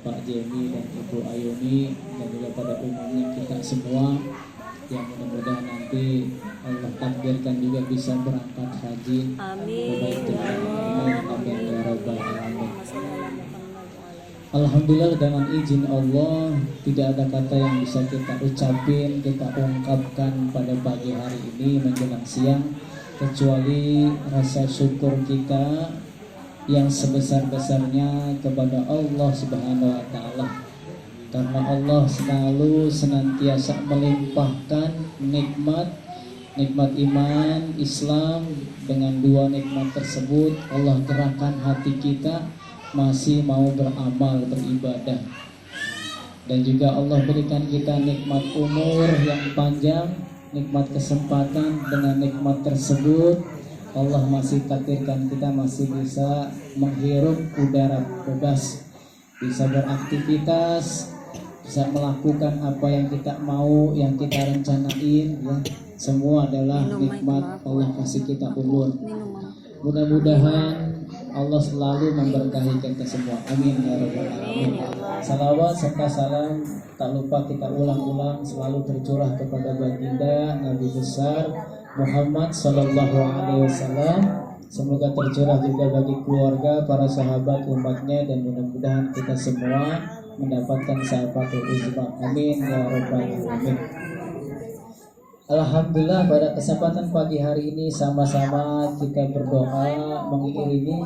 Bapak Jemi dan Ibu Ayuni dan juga pada umumnya kita semua yang mudah-mudahan nanti Allah takdirkan juga bisa berangkat haji. Amin ya Allah. Amin ya rabbal alamin. Alhamdulillah, dengan izin Allah tidak ada kata yang bisa kita ucapin, kita ungkapkan pada pagi hari ini menjelang siang kecuali rasa syukur kita yang sebesar-besarnya kepada Allah Subhanahu wa taala. Karena Allah selalu senantiasa melimpahkan nikmat iman Islam. Dengan dua nikmat tersebut Allah gerakkan hati kita masih mau beramal, beribadah. Dan juga Allah berikan kita nikmat umur yang panjang, nikmat kesempatan. Dengan nikmat tersebut Allah masih takdirkan kita masih bisa menghirup udara bebas, bisa beraktivitas, bisa melakukan apa yang kita mau, yang kita rencanain, ya. Semua adalah nikmat Allah kasih kita umur. Mudah-mudahan Allah selalu memberkahi kita semua. Amin ya rabbal alamin. Salawat serta salam tak lupa kita ulang-ulang selalu tercurah kepada baginda Nabi besar Muhammad sallallahu alaihi wasallam. Semoga tercurah juga bagi keluarga, para sahabat, umatnya, dan mudah-mudahan kita semua mendapatkan syafaat uzma. Amin ya rabbal alamin. Alhamdulillah, pada kesempatan pagi hari ini sama-sama kita berdoa mengiringi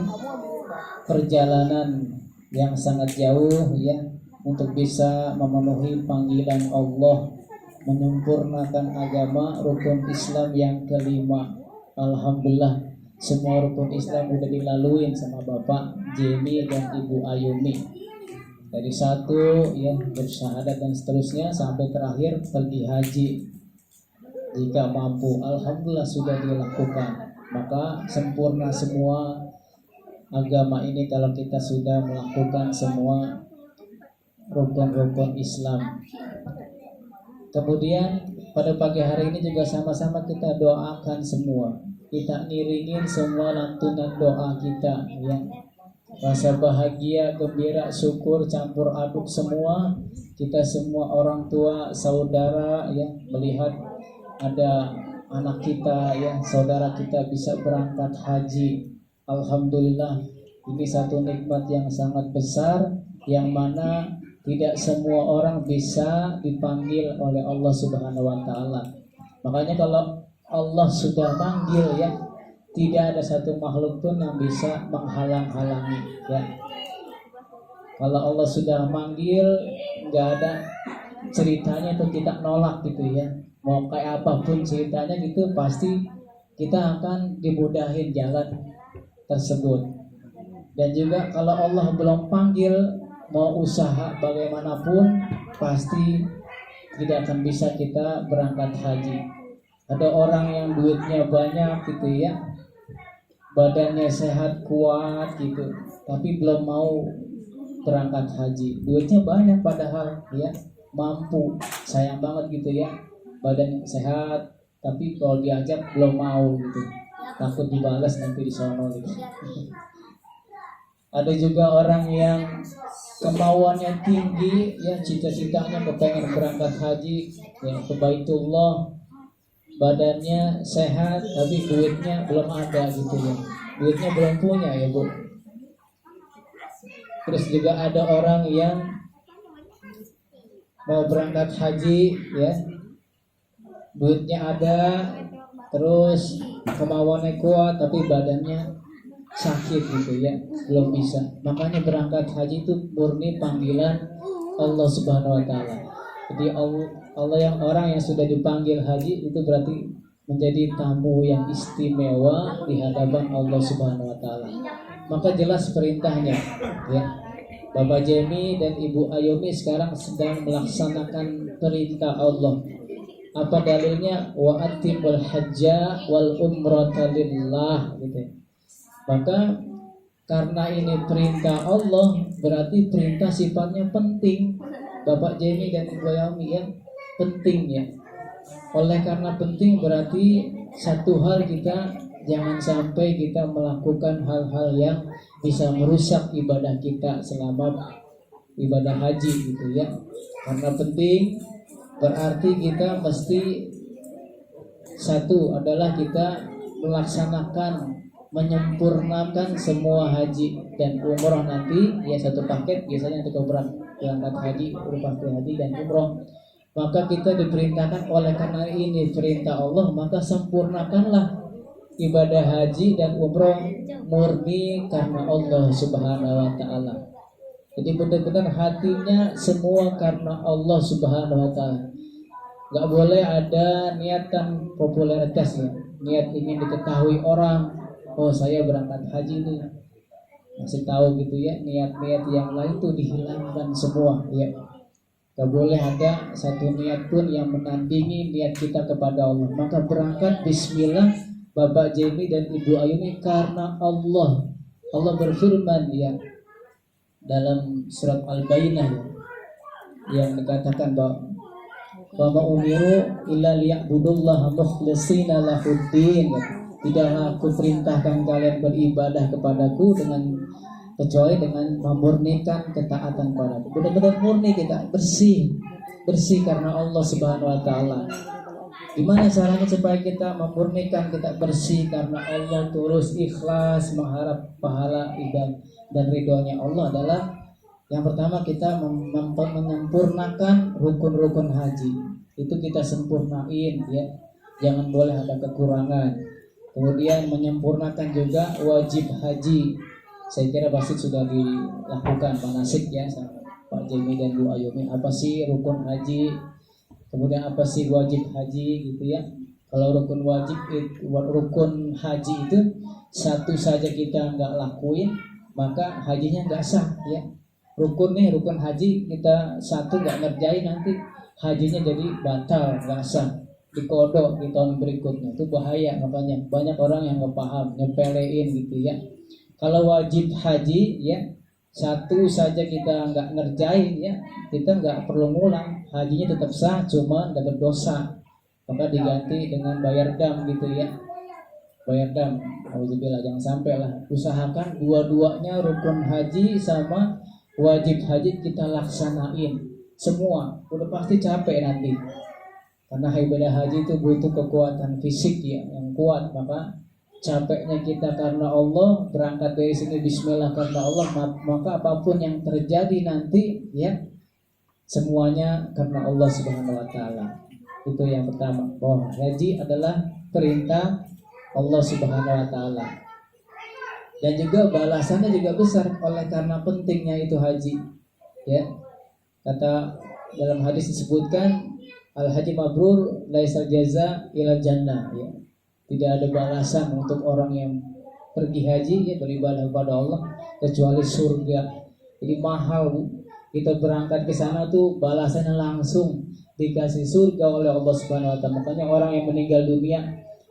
perjalanan yang sangat jauh, ya, untuk bisa memenuhi panggilan Allah, menyempurnakan agama rukun Islam yang kelima. Alhamdulillah, semua rukun Islam sudah dilaluin sama Bapak Jemi dan Ibu Ayumi. Dari satu, ya, bersyahadat dan seterusnya sampai terakhir pergi haji. Jika mampu, alhamdulillah sudah dilakukan. Maka sempurna semua agama ini kalau kita sudah melakukan semua rukun-rukun Islam. Kemudian pada pagi hari ini juga sama-sama kita doakan semua. Kita ngiringin semua lantunan doa kita, ya. Rasa bahagia, gembira, syukur, campur aduk semua. Kita semua orang tua, saudara, ya, melihat ada anak kita, ya, saudara kita bisa berangkat haji. Alhamdulillah, ini satu nikmat yang sangat besar, yang mana tidak semua orang bisa dipanggil oleh Allah Subhanahu wa taala. Makanya kalau Allah sudah manggil, ya, tidak ada satu makhluk pun yang bisa menghalang-halangi, ya. Kalau Allah sudah manggil, nggak ada ceritanya itu kita nolak gitu, ya. Mau kayak apapun ceritanya gitu, pasti kita akan dimudahin jalan tersebut. Dan juga kalau Allah belum panggil, mau usaha bagaimanapun pasti tidak akan bisa kita berangkat haji. Ada orang yang duitnya banyak gitu, ya, badannya sehat kuat gitu, tapi belum mau berangkat haji. Duitnya banyak padahal, ya, mampu, sayang banget gitu, ya, badan sehat tapi kalau diajak belum mau gitu, takut dibalas nanti di sono gitu. Ada juga orang yang kemauannya tinggi, ya, cita-citanya kepengen berangkat haji, ya, ke Baitullah, badannya sehat tapi duitnya belum ada gitu, ya, duitnya belum punya, ya Bu. Terus juga ada orang yang mau berangkat haji, ya, duitnya ada, terus kemauannya kuat tapi badannya sakit gitu, ya, belum bisa. Makanya berangkat haji itu murni panggilan Allah Subhanahu wa taala. Jadi Allah yang orang yang sudah dipanggil haji itu berarti menjadi tamu yang istimewa di hadapan Allah Subhanahu wa taala. Maka jelas perintahnya, ya. Bapak Jemi dan Ibu Ayumi sekarang sedang melaksanakan perintah Allah. Apa dalilnya? Wa atimul hajja wal umrata lillah, gitu. Maka karena ini perintah Allah, berarti perintah sifatnya penting. Bapak Jemi dan Ibu Ayumi, ya, penting, ya. Oleh karena penting berarti satu hal, kita jangan sampai kita melakukan hal-hal yang bisa merusak ibadah kita selama ibadah haji gitu ya. Karena penting, berarti kita mesti satu adalah kita melaksanakan, menyempurnakan semua haji dan umroh nanti ya, satu paket biasanya untuk berangkat haji, berupa haji dan umroh. Maka kita diperintahkan oleh karena ini perintah Allah, maka sempurnakanlah ibadah haji dan umroh murni karena Allah Subhanahu wa taala. Jadi benar-benar hatinya semua karena Allah Subhanahu wa taala. Gak boleh ada niatan popularitas ya, niat ingin diketahui orang. Oh saya berangkat haji nih, masih tahu gitu ya, niat-niat yang lain tuh dihilangkan semua ya. Gak boleh ada satu niat pun yang menandingi niat kita kepada Allah. Maka berangkat bismillah Bapak Jemi dan Ibu Ayumi karena Allah. Allah berfirman ya dalam surat Al-Bayyinah ya, yang dikatakan bahwa wa ma umiru illa liya'budullaha mukhlishina lahuddin. Tidaklah aku perintahkan kalian beribadah kepadaku kecuali dengan memurnikan ketaatan padaku. Benar-benar murni kita, bersih karena Allah Subhanahu wa taala. Gimana caranya supaya kita memurnikan, kita bersih karena Allah, tulus ikhlas mengharap pahala dan ridhonya Allah adalah yang pertama kita menyempurnakan rukun-rukun haji. Itu kita sempurnain ya. Jangan boleh ada kekurangan. Kemudian menyempurnakan juga wajib haji. Saya kira pasti sudah dilakukan manasik ya sama Pak Jemi dan Bu Ayumi. Apa sih rukun haji? Kemudian apa sih wajib haji gitu ya? Kalau rukun haji itu satu saja kita nggak lakuin, maka hajinya nggak sah ya. Rukun haji kita satu nggak ngerjain, nanti hajinya jadi batal, nggak sah, dikodok di tahun berikutnya. Itu bahaya, makanya banyak orang yang nggak paham, nyepelein gitu ya. Kalau wajib haji ya satu saja kita nggak ngerjain ya, kita nggak perlu ngulang, hajinya tetap sah, cuma dapat dosa, maka diganti dengan bayar dam gitu ya. Bayar dam, alhamdulillah, jangan sampai lah. Usahakan dua-duanya rukun haji sama wajib haji kita laksanain semua. Udah pasti capek nanti, karena ibadah haji itu butuh kekuatan fisik ya yang kuat. Maka capeknya kita karena Allah, berangkat dari sini bismillah karena Allah, maka apapun yang terjadi nanti ya semuanya karena Allah Subhanahu wa taala. Itu yang pertama, bahwa haji adalah perintah Allah Subhanahu wa taala. Dan juga balasannya juga besar oleh karena pentingnya itu haji. Ya. Kata dalam hadis disebutkan al-haji mabrur laisa jaza ila jannah ya. Tidak ada balasan untuk orang yang pergi haji ya, beribadah kepada Allah kecuali surga. Jadi mahal Bu. Kita berangkat ke sana tuh balasannya langsung dikasih surga oleh Allah Subhanahu wa taala. Makanya orang yang meninggal dunia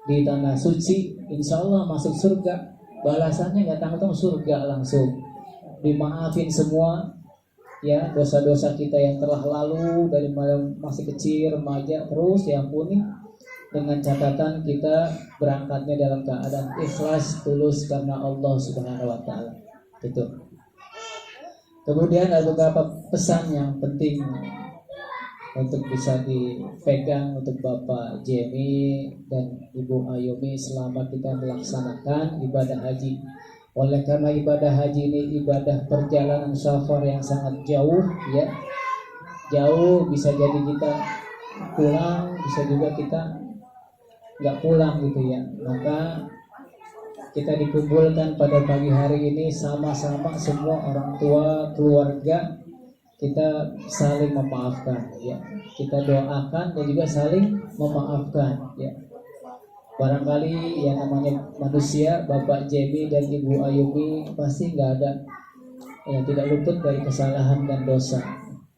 di tanah suci insya Allah masuk surga. Balasannya nggak tanggung surga langsung, dimaafin semua ya dosa-dosa kita yang telah lalu dari masih kecil, remaja, terus diampuni dengan catatan kita berangkatnya dalam keadaan ikhlas, tulus karena Allah Subhanahu wa taala. Itu. Kemudian ada beberapa pesan yang penting untuk bisa dipegang untuk Bapak Jemi dan Ibu Ayumi selama kita melaksanakan ibadah haji. Oleh karena ibadah haji ini ibadah perjalanan safar yang sangat jauh ya. Jauh, bisa jadi kita pulang, bisa juga kita nggak pulang gitu ya. Maka kita dikumpulkan pada pagi hari ini sama-sama semua orang tua, keluarga, kita saling memaafkan ya. Kita doakan dan juga saling memaafkan ya. Barangkali yang namanya manusia, Bapak Jemi dan Ibu Ayumi pasti nggak ada ya, tidak luput dari kesalahan dan dosa.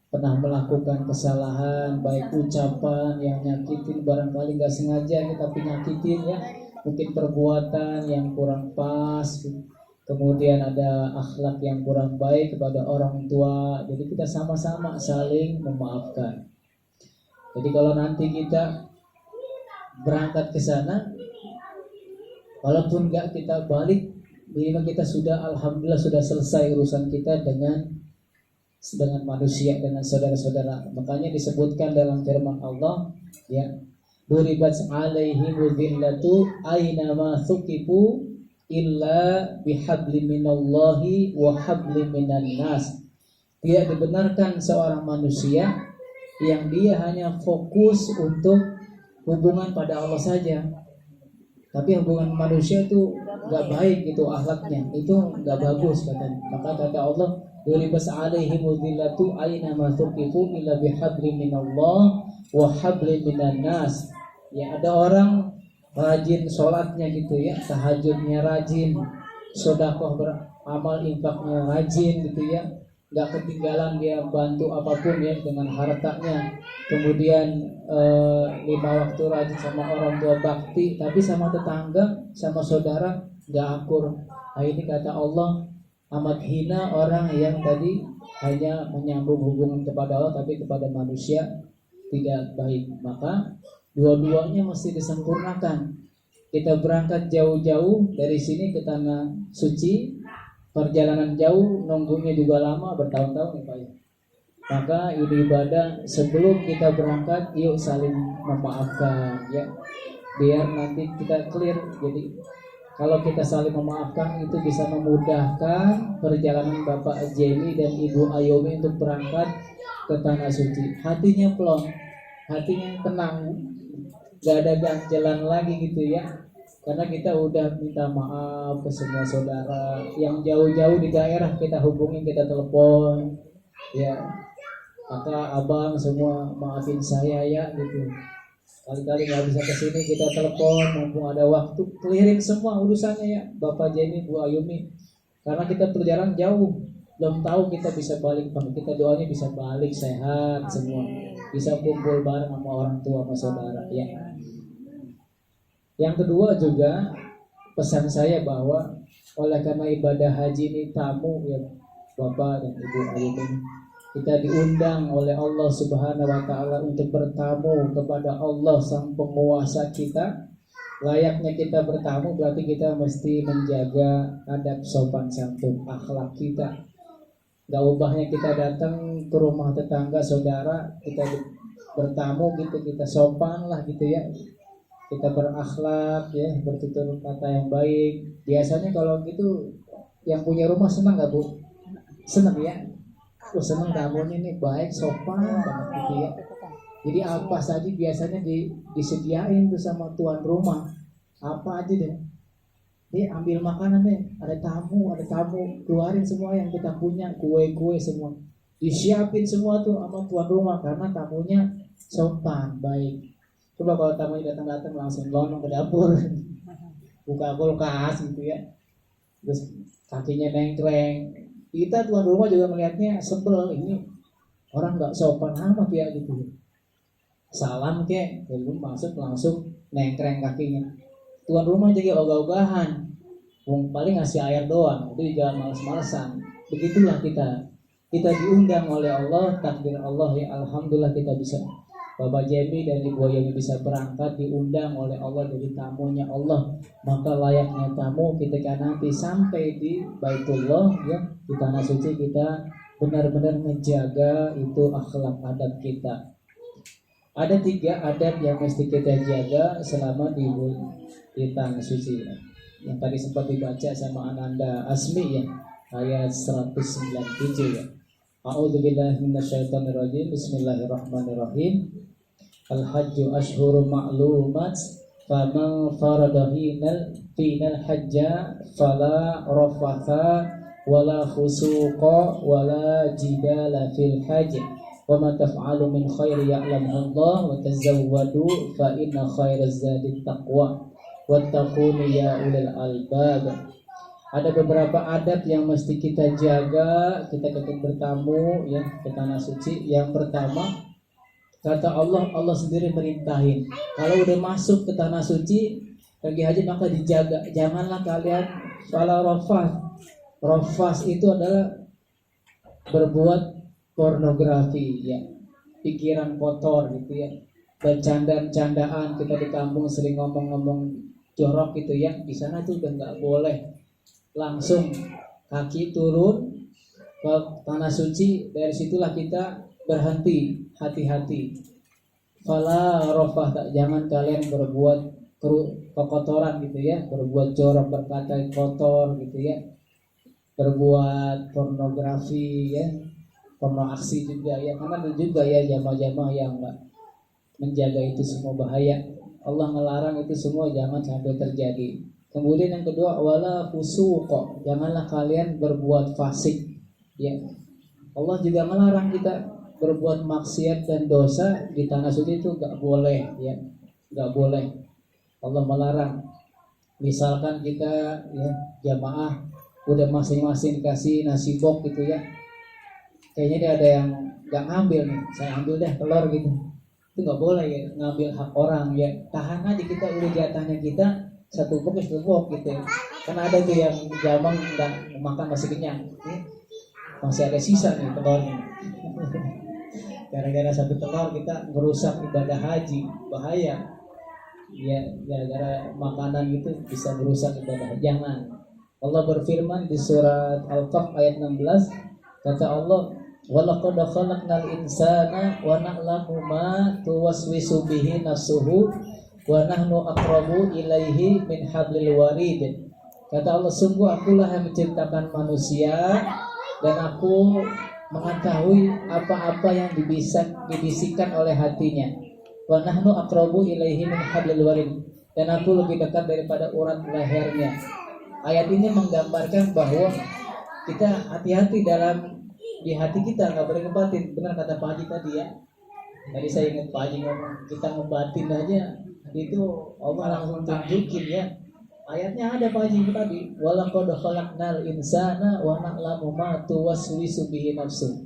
Pernah melakukan kesalahan, baik ucapan yang nyakitin, barangkali nggak sengaja tapi nyakitin ya. Mungkin perbuatan yang kurang pas, kemudian ada akhlak yang kurang baik kepada orang tua. Jadi kita sama-sama saling memaafkan. Jadi kalau nanti kita berangkat ke sana, walaupun nggak kita balik, minimal kita sudah alhamdulillah sudah selesai urusan kita dengan dengan manusia, dengan saudara-saudara. Makanya disebutkan dalam firman Allah, ya, duribat alaihimul dhillatu aina ma thuqifu illa bihablim minallahi wa hablim minan nas. Tidak dibenarkan seorang manusia yang dia hanya fokus untuk hubungan pada Allah saja, tapi hubungan manusia itu nggak baik, itu akhlaknya, itu nggak bagus katanya. Maka kata Allah, duribas alaihimul dhillatu aina ma thuqifu illa bihablim minallah wa hablim minan nas. Ya, ada orang rajin sholatnya gitu ya, tahajudnya rajin, sedekah beramal infaknya rajin gitu ya, nggak ketinggalan dia bantu apapun ya dengan hartanya. Kemudian 5 waktu rajin sama orang tua bakti, tapi sama tetangga, sama saudara nggak akur. Nah, ini kata Allah, amat hina orang yang tadi hanya menyambung hubungan kepada Allah tapi kepada manusia tidak baik. Maka dua-duanya mesti disempurnakan. Kita berangkat jauh-jauh dari sini ke tanah suci, perjalanan jauh, nunggunya juga lama, bertahun-tahun ya Pak ya. Maka ini ibadah, sebelum kita berangkat, yuk saling memaafkan ya, biar nanti kita clear. Jadi kalau kita saling memaafkan itu bisa memudahkan perjalanan Bapak Jenny dan Ibu Ayomi untuk berangkat ke tanah suci. Hatinya plong, hatinya tenang, gak ada ganjalan lagi gitu ya. Karena kita udah minta maaf ke semua saudara yang jauh-jauh di daerah, kita hubungin, kita telepon ya, maka abang semua maafin saya ya gitu. Kali-kali nggak bisa kesini, kita telepon, mumpung ada waktu, clearin semua urusannya ya Bapak Jenny, Bu Ayumi. Karena kita perjalanan jauh, belum tahu kita bisa balik, kita doanya bisa balik sehat semua, bisa kumpul bareng sama orang tua sama saudara ya. Yang kedua juga pesan saya bahwa oleh karena ibadah haji ini tamu ya Bapak dan Ibu Ayumi, kita diundang oleh Allah Subhanahu wa taala untuk bertamu kepada Allah sang penguasa kita. Layaknya kita bertamu berarti kita mesti menjaga adab sopan santun akhlak kita. Gak ubahnya kita datang ke rumah tetangga saudara, kita bertamu gitu, kita sopan lah gitu ya, kita berakhlak ya, bertutur kata yang baik. Biasanya kalau gitu yang punya rumah senang gak Bu? Senang ya. Senang tamunya nih baik, sopan banget gitu ya. Jadi apa saja biasanya disediain tuh sama tuan rumah. Apa aja deh. Dia ambil makanan deh, ada tamu, keluarin semua yang kita punya, kue-kue semua. Disiapin semua tuh sama tuan rumah karena tamunya sopan, baik. Coba kalau tamunya datang langsung lonong ke dapur, buka kulkas gitu ya, terus kakinya nengkreng, kita tuan rumah juga melihatnya sebel, ini orang nggak sopan amat ya gitu. Salam kek, belum masuk langsung nengkreng kakinya. Tuan rumah jadi ogah-ogahan, paling ngasih air doang, itu juga males-malesan. Begitulah kita diundang oleh Allah, takdir Allah ya, alhamdulillah kita bisa. Bapak Jemi dan Ibu Ayumi bisa berangkat, diundang oleh Allah jadi tamunya Allah. Maka layaknya tamu ketika nanti sampai di Baitullah ya, di tanah suci, kita benar-benar menjaga itu akhlak adab kita. Ada 3 adab yang mesti kita jaga selama di tanah suci ya. Yang tadi sempat dibaca sama Ananda Asmi ya, ayat 197 ya. A'udzubillahi minasyaitonirrajim. Bismillahirrahmanirrahim. Al-hajju ashhurun ma'lumat, faman farada final hajja fala rafatha wala fusuqa wala jidala fil hajj wa ma taf'alu min khairi ya'lamu Allah wa tazawwadu fa inna khairaz zadi taqwa wattaquni ya ulil albab. Ada beberapa adab yang mesti kita jaga kita ketika bertamu ya ke tanah suci. Yang pertama, kata Allah sendiri merintahin, kalau udah masuk ke tanah suci pergi haji maka dijaga, janganlah kalian salah rafas itu adalah berbuat pornografi ya, pikiran kotor gitu ya, bercandaan-candaan. Kita di kampung sering ngomong-ngomong jorok gitu ya, di sana tuh udah nggak boleh. Langsung kaki turun, ke tanah suci, dari situlah kita berhenti, hati-hati. Fala rofah, jangan kalian berbuat kekotoran gitu ya, berbuat jorok, berkata kotor gitu ya, berbuat pornografi ya, porno aksi juga ya, karena ada juga ya jamaah-jamaah yang enggak menjaga itu semua bahaya. Allah melarang itu semua jangan sampai terjadi. Kemudian yang kedua, wala fusuq, janganlah kalian berbuat fasik ya. Allah juga melarang kita berbuat maksiat dan dosa di tanah suci itu enggak boleh ya, enggak boleh. Allah melarang. Misalkan kita ya jamaah udah masing-masing kasih nasi bok gitu ya, kayaknya dia ada yang nggak ngambil nih, saya ambil deh telur gitu, itu nggak boleh ya, ngambil hak orang ya. Tahan aja, kita udah jatahnya kita satu bok gitu ya. Karena ada tuh yang jamang nggak makan masih kenyang, masih ada sisa nih telurnya. Gara-gara satu telur kita merusak ibadah haji, bahaya ya, gara-gara makanan itu bisa merusak ibadah. Jangan. Allah berfirman di surat Al-Kahf ayat 16, kata Allah, walaqad khalaqnal insana wa na'lamu ma tuwaswisu bihi nafsuhu wa nahnu aqrabu ilaihi min hablil warid. Kata Allah, sungguh akulah yang menciptakan manusia dan aku mengetahui apa-apa yang dibisikkan oleh hatinya. Wa nahnu aqrabu ilaihi min hablil warid, dan aku lebih dekat daripada urat lehernya. Ayat ini menggambarkan bahwa kita hati-hati dalam di hati kita, nggak boleh ngebatin. Benar kata Pak Haji tadi ya. Tadi saya ingat Pak Haji ngomong, kita ngebatin aja itu Allah langsung tunjukin ya. Ayatnya ada Pak Haji tadi, walaqad khalaqnal insana wa na'lamu ma tuwaswisu bihi nafsu.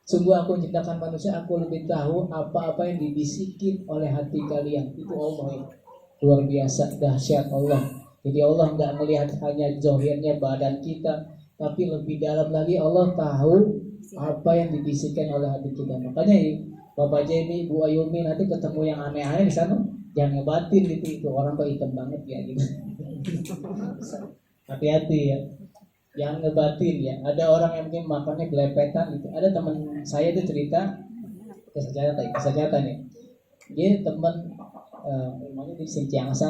Sungguh aku menciptakan manusia, aku lebih tahu apa-apa yang dibisikin oleh hati kalian. Itu Allah ya. Luar biasa dahsyat Allah. Jadi Allah nggak melihat hanya zahirnya badan kita, tapi lebih dalam lagi Allah tahu apa yang dibisikkan oleh hati kita. Makanya Bapak Jemi, Bu Ayumi nanti ketemu yang aneh-aneh di sana, jangan ngebatin gitu, itu orang kok hitam banget ya gitu. Hati-hati ya, jangan ngebatin ya. Ada orang yang mungkin makannya belepetan gitu. Ada teman saya itu cerita, kisah nyata nih. Dia teman, rumahnya di Singkiangsan.